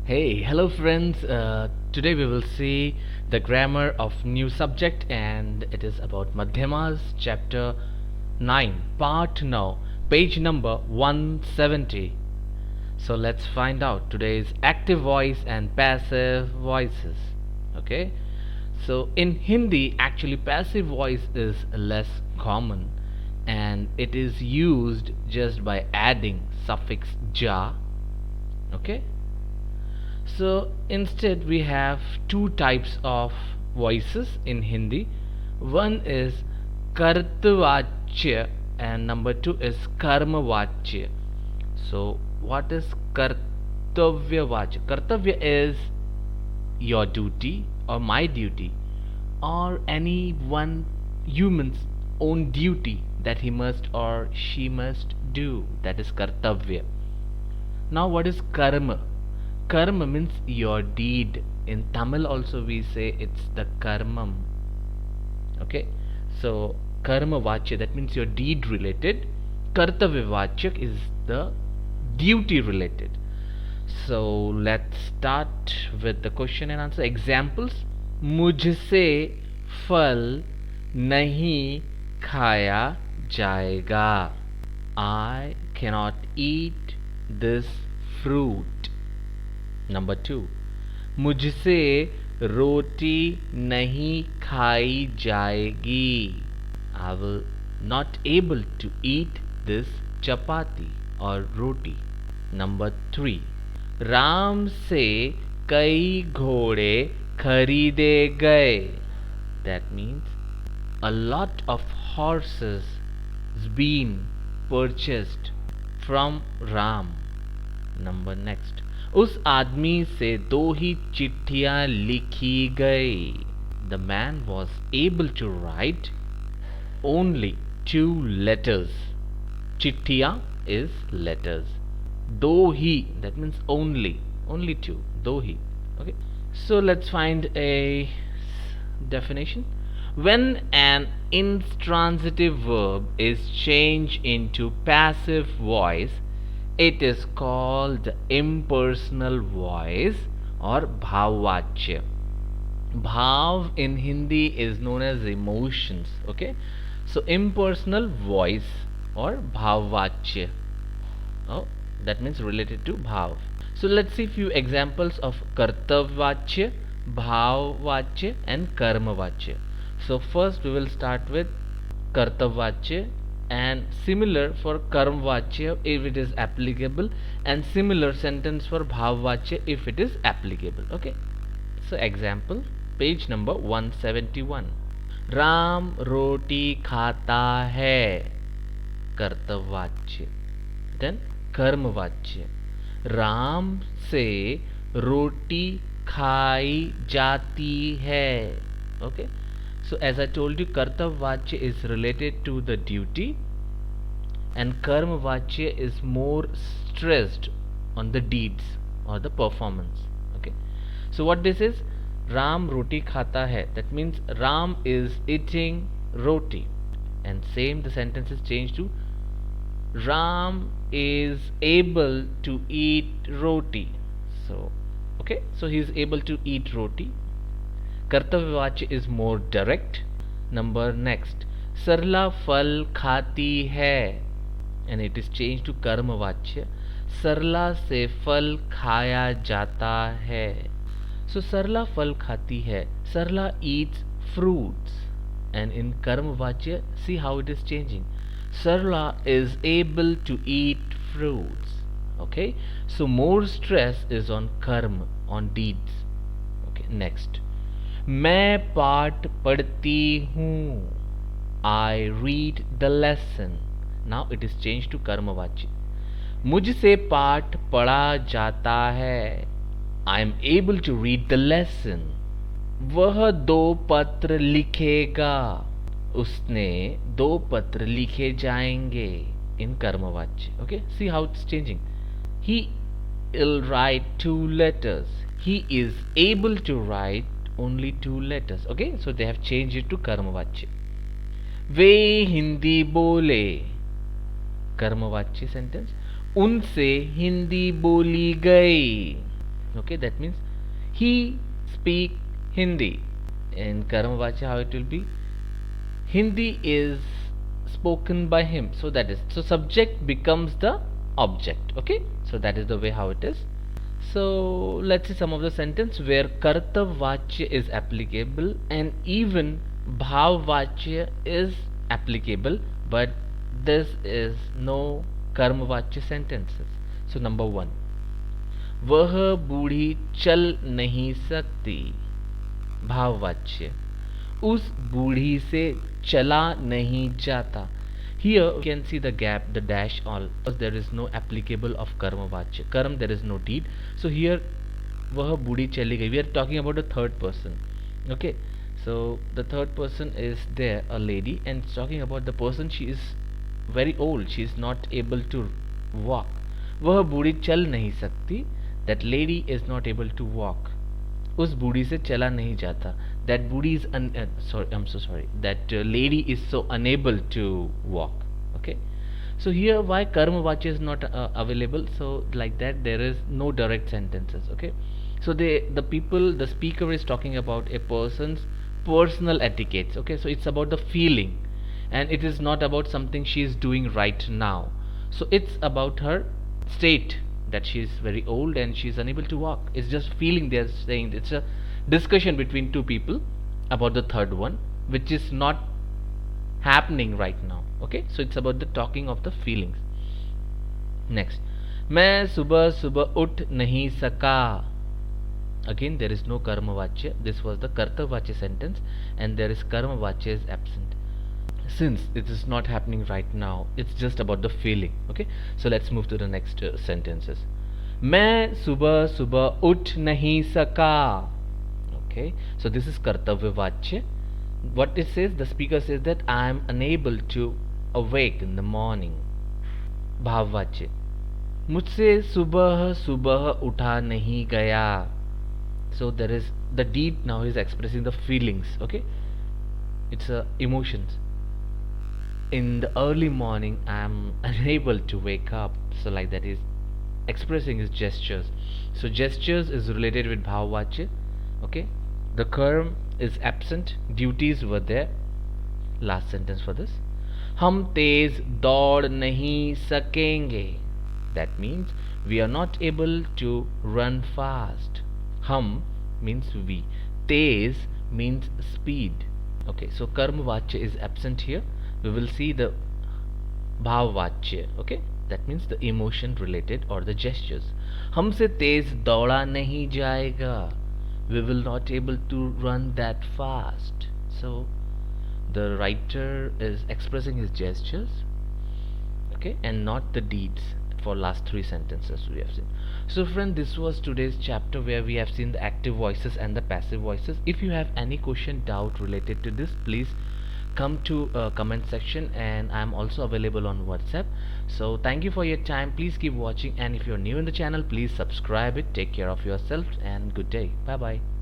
Hey, hello friends. Today we will see the grammar of new subject and it is about Madhyamas chapter 9 part now page number 170. So let's find out today's active voice and passive voices. Okay? So in Hindi actually passive voice is less common and it is used just by adding suffix ja. Okay? So instead we have two types of voices in Hindi. One is Kartavachya and number two is Karmavachya. So what is Kartavyavachya? Kartavya is your duty or my duty or any one human's own duty that he must or she must do. That is Kartavya. Now what is Karma? Karma means your deed. In Tamil also we say it's the karmam. Okay, so karma vachya, that means your deed related. Kartavya vachyak is the duty related. So let's start with the question and answer. Examples: मुझसे फल नहीं खाया जाएगा. I cannot eat this fruit. Number 2, मुझसे रोटी नहीं खाई जाएगी. I will not able to eat this chapati or roti. Number 3, Ram से कई घोड़े खरीदे गए. That means a lot of horses has been purchased from Ram. Number next, उस आदमी से दो ही चिट्ठियां लिखी गई. The man was able to write only 2 letters. चिट्ठियां is letters. दो ही, that means only 2. दो ही. Okay. So let's find a definition. When an intransitive verb is changed into passive voice, it is called impersonal voice or bhavvachya. Bhav in Hindi is known as emotions. Okay, so impersonal voice or bhavvachya. Oh, that means related to bhav. So let's see few examples of kartavvachya, bhavvachya and karmavachya. So first we will start with kartavvachya and similar for karmvachya if it is applicable, and similar sentence for bhavvachya if it is applicable. Okay, so example, page number 171. Ram रोटी खाता है, कर्तव्यवाच्य. Then कर्मवाच्य, राम से रोटी खाई जाती है. Okay, so as I told you, kartavvachya is related to the duty and karmavachya is more stressed on the deeds or the performance. Okay, so what this is, Ram roti khata hai, that means Ram is eating roti, and same the sentence is changed to Ram is able to eat roti. So okay, so he is able to eat roti. कर्तव्यवाच्य is more direct. Number next, सरला फल खाती है, and it is changed to कर्मवाच्य. सरला से फल खाया जाता है. So सरला फल खाती है, सरला eats fruits, and in कर्मवाच्य see how it is changing. Sarla is able to eat fruits. Okay, so more stress is on karma, on deeds. Okay, next, मैं पाठ पढ़ती हूँ. I read the lesson. Now it is changed to कर्मवाच्य. मुझसे पाठ पढ़ा जाता है. I am able to read the lesson. वह 2 पत्र लिखेगा. उसने 2 पत्र लिखे जाएंगे. In कर्मवाच्य. Okay, see how it's changing. He will write 2 letters. He is able to write only 2 letters. Okay, so they have changed it to कर्मवाच्य. वे हिंदी बोले, कर्मवाच्य सेंटेंस. उनसे हिंदी बोली गई. Okay, that means he speak Hindi. In Karmavacha, how it will be? Hindi is spoken by him. So that is, so subject becomes the object. Okay, so that is the way how it is. So let's see some of the sentence where Kartavachya is applicable and even Bhavvachya is applicable, but this is no Karmavachya sentences. So number one, वह बूढ़ी चल नहीं सकती, भाववाच्य, उस बूढ़ी से चला नहीं जाता. Here you can see the gap, the dash, all, because there is no applicable of karma vachya. Karm, there is no deed. So here वह बूढ़ी चली गई. We are talking about the third person. Okay, so the third person is there, a lady, and it's talking about the person. She is very old. She is not able to walk. वह बूढ़ी चल नहीं सकती. That lady is not able to walk. उस बूढ़ी से चला नहीं जाता. That booty is sorry, I'm so sorry. That lady is so unable to walk. Okay, so here why karma vachya is not available? So like that there is no direct sentences. Okay, so the speaker is talking about a person's personal etiquettes. Okay, so it's about the feeling, and it is not about something she is doing right now. So it's about her state, that she is very old and she is unable to walk. It's just feeling. They're saying it's a discussion between two people about the third one, which is not happening right now. Okay, so it's about the talking of the feelings. Next, मैं सुबह सुबह उठ नहीं सका. Again there is no karma vachya. This was the karta vachya sentence, and there is karma vachya is absent. Since it is not happening right now, it's just about the feeling. Okay, so let's move to the next sentences. मैं सुबह सुबह उठ नहीं सका. Okay, so this is kartavya vachya. What it says, the speaker says that I am unable to awake in the morning. भाववाच्य, मुझसे सुबह सुबह उठा नहीं गया. So there is the deed now is expressing the feelings. Okay, it's emotions. In the early morning I am unable to wake up. So like that is expressing his gestures. So gestures is related with bhavvachya. Okay, the karm is absent, duties were there. Last sentence for this, हम तेज दौड़ नहीं सकेंगे. That means we are not able to run fast. Hum means we, Tej means speed. Okay, so karma vachya is absent here. We will see the bhav vachya. Okay, that means the emotion related or the gestures. हमसे तेज दौड़ा नहीं जाएगा. We will not able to run that fast. So the writer is expressing his gestures, okay, and not the deeds. For last three sentences we have seen. So friend, this was today's chapter where we have seen the active voices and the passive voices. If you have any question, doubt related to this, please come to comment section, and I am also available on WhatsApp. So thank you for your time. Please keep watching, and if you're new in the channel, please subscribe it. Take care of yourself and good day. Bye bye.